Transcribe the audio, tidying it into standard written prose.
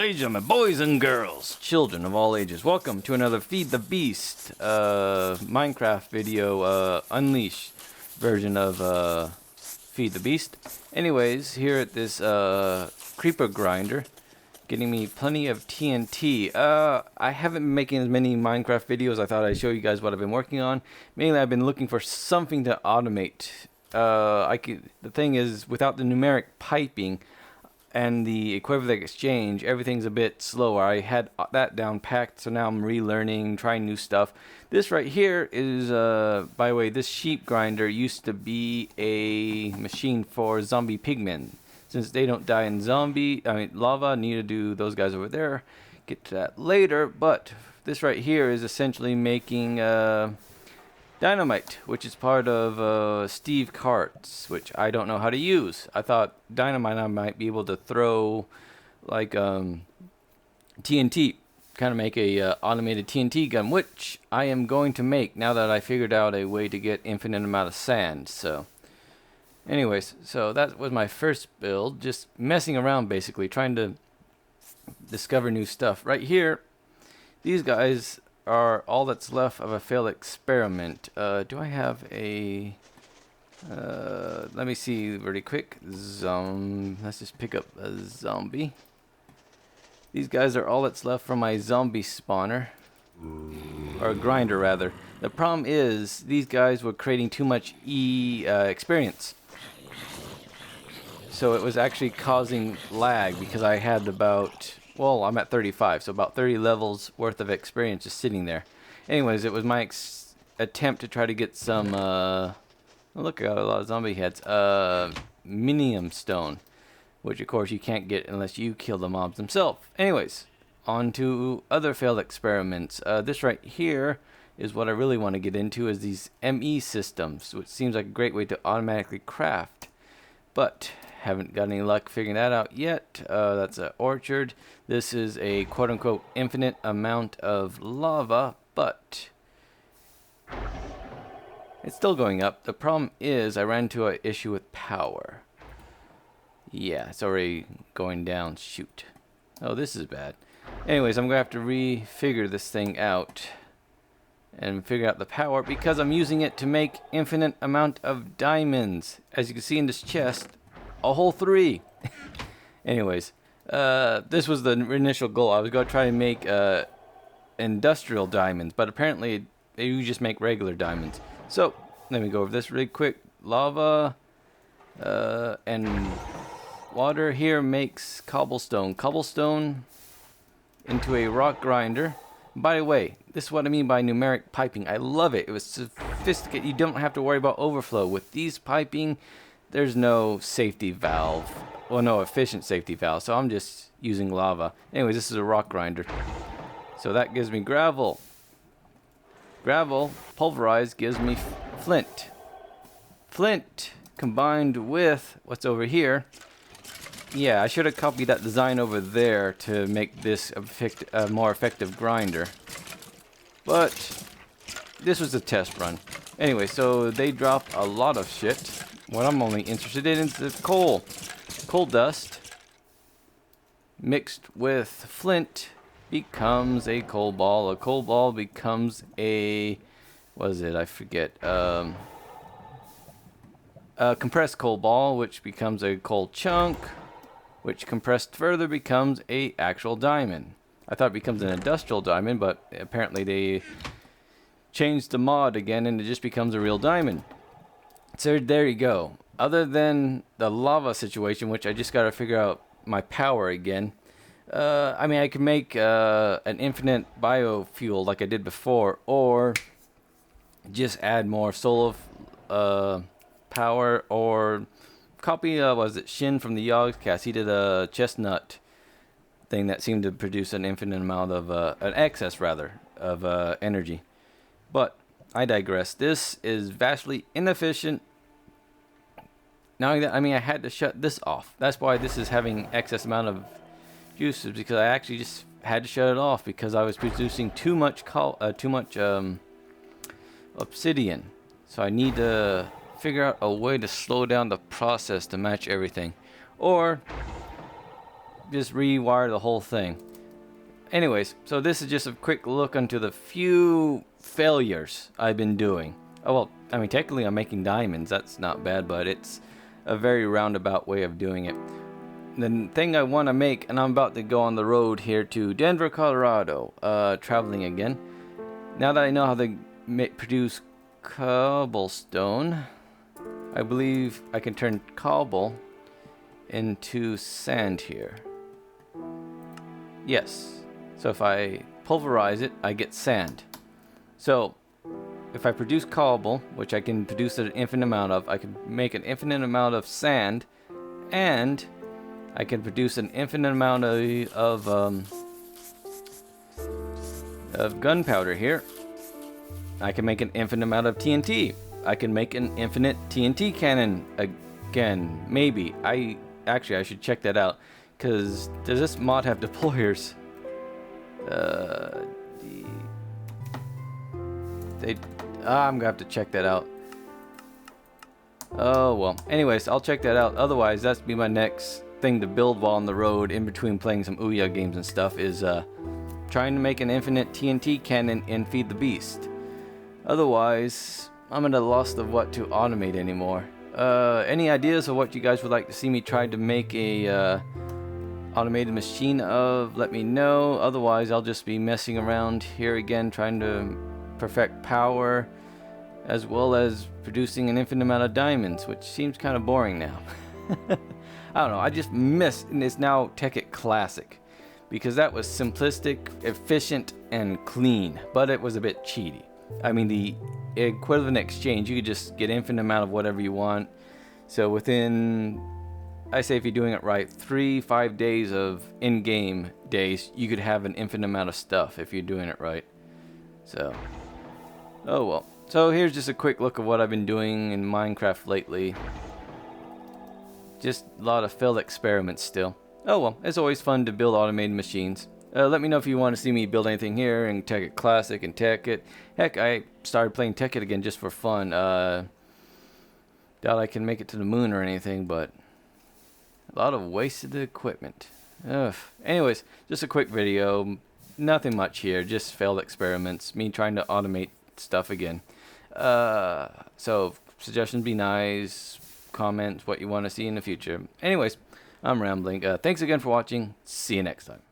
ladies and boys and girls, children of all ages, welcome to another Feed the Beast Minecraft video, Unleashed version of Feed the Beast. Anyways, here at this creeper grinder, getting me plenty of TNT. I haven't been making as many Minecraft videos. I thought I'd show you guys what I've been working on. Mainly, I've been looking for something to automate. The thing is, without the numeric piping and the equivalent exchange, everything's a bit slower. I had that down packed, so now I'm relearning, trying new stuff. This right here is, by the way, this sheep grinder used to be a machine for zombie pigmen. Since they don't die in lava, need to do those guys over there. Get to that later, but this right here is essentially making, dynamite, which is part of Steve Cart's, which I don't know how to use. I thought dynamite I might be able to throw like TNT, kind of make a automated TNT gun, which I am going to make now that I figured out a way to get infinite amount of sand. So anyways, so that was my first build, just messing around basically, trying to discover new stuff. Right here, these guys are all that's left of a failed experiment. Do I have a... let me see really quick. Let's just pick up a zombie. These guys are all that's left from my zombie spawner. Or grinder, rather. The problem is, these guys were creating too much experience. So it was actually causing lag, because I had about... Well, I'm at 35, so about 30 levels worth of experience just sitting there. Anyways, it was my attempt to try to get some, look, I got a lot of zombie heads, minium stone, which of course you can't get unless you kill the mobs themselves. Anyways, on to other failed experiments. This right here is what I really want to get into, is these ME systems, which seems like a great way to automatically craft. But haven't got any luck figuring that out yet. That's an orchard. This is a quote-unquote infinite amount of lava, but it's still going up. The problem is I ran into an issue with power. Yeah, it's already going down. Shoot. Oh, this is bad. Anyways, I'm going to have to refigure this thing out and figure out the power, because I'm using it to make infinite amount of diamonds. As you can see in this chest, a whole 3. Anyways, this was the initial goal. I was going to try to make industrial diamonds, but apparently you just make regular diamonds. So let me go over this really quick. Lava and water here makes cobblestone. Cobblestone into a rock grinder. By the way, this is what I mean by numeric piping. I love it. It was sophisticated. You don't have to worry about overflow. With these piping, there's no safety valve. Well, no efficient safety valve. So I'm just using lava. Anyways, this is a rock grinder. So that gives me gravel. Gravel, pulverized, gives me flint. Flint combined with what's over here. Yeah, I should have copied that design over there to make this a more effective grinder. But this was a test run. Anyway, so they dropped a lot of shit. What I'm only interested in is the coal. Coal dust mixed with flint becomes a coal ball. A coal ball becomes a... what is it? I forget. A compressed coal ball, which becomes a coal chunk, which compressed further becomes a actual diamond. I thought it becomes an industrial diamond, but apparently they changed the mod again and it just becomes a real diamond. So there you go. Other than the lava situation, which I just got to figure out my power again. I mean, I could make an infinite biofuel like I did before, or just add more solar power, or copy, was it Shin from the Yogscast? He did a chestnut thing that seemed to produce an infinite amount of, an excess rather, of energy. But I digress. This is vastly inefficient. Now that, I mean, I had to shut this off. That's why this is having excess amount of juices, because I actually just had to shut it off because I was producing too much obsidian. So I need to figure out a way to slow down the process to match everything, or just rewire the whole thing. Anyways, so this is just a quick look into the few failures I've been doing. Oh well, I mean technically I'm making diamonds, that's not bad, but it's a very roundabout way of doing it. The thing I want to make, and I'm about to go on the road here to Denver, Colorado, traveling again. Now that I know how to produce cobblestone, I believe I can turn cobble into sand here. Yes. So if I pulverize it, I get sand. So if I produce cobble, which I can produce an infinite amount of, I can make an infinite amount of sand, and I can produce an infinite amount of gunpowder here. I can make an infinite amount of TNT. I can make an infinite TNT cannon again, maybe. I should check that out, because does this mod have deployers? I'm gonna have to check that out. Oh well. Anyways, I'll check that out. Otherwise, that's be my next thing to build while on the road, in between playing some Ouya games and stuff, is trying to make an infinite TNT cannon in Feed the Beast. Otherwise, I'm at a loss of what to automate anymore. Any ideas of what you guys would like to see me try to make a automated machine of? Let me know. Otherwise, I'll just be messing around here again, trying to perfect power, as well as producing an infinite amount of diamonds, which seems kind of boring now. I don't know, I just miss, and it's now Tekkit Classic, because that was simplistic, efficient, and clean, but it was a bit cheaty. I mean, the equivalent exchange, you could just get infinite amount of whatever you want. So within, I say if you're doing it right, 3-5 days of in-game days, you could have an infinite amount of stuff if you're doing it right. So, oh well. So here's just a quick look of what I've been doing in Minecraft lately. Just a lot of failed experiments still. Oh well, it's always fun to build automated machines. Let me know if you want to see me build anything here in Tekkit Classic and Tekkit. Heck, I started playing Tekkit again just for fun. Doubt I can make it to the moon or anything, but a lot of wasted equipment. Ugh. Anyways, just a quick video. Nothing much here, just failed experiments. Me trying to automate stuff again. So, suggestions be nice. Comment what you want to see in the future. Anyways, I'm rambling. Thanks again for watching. See you next time.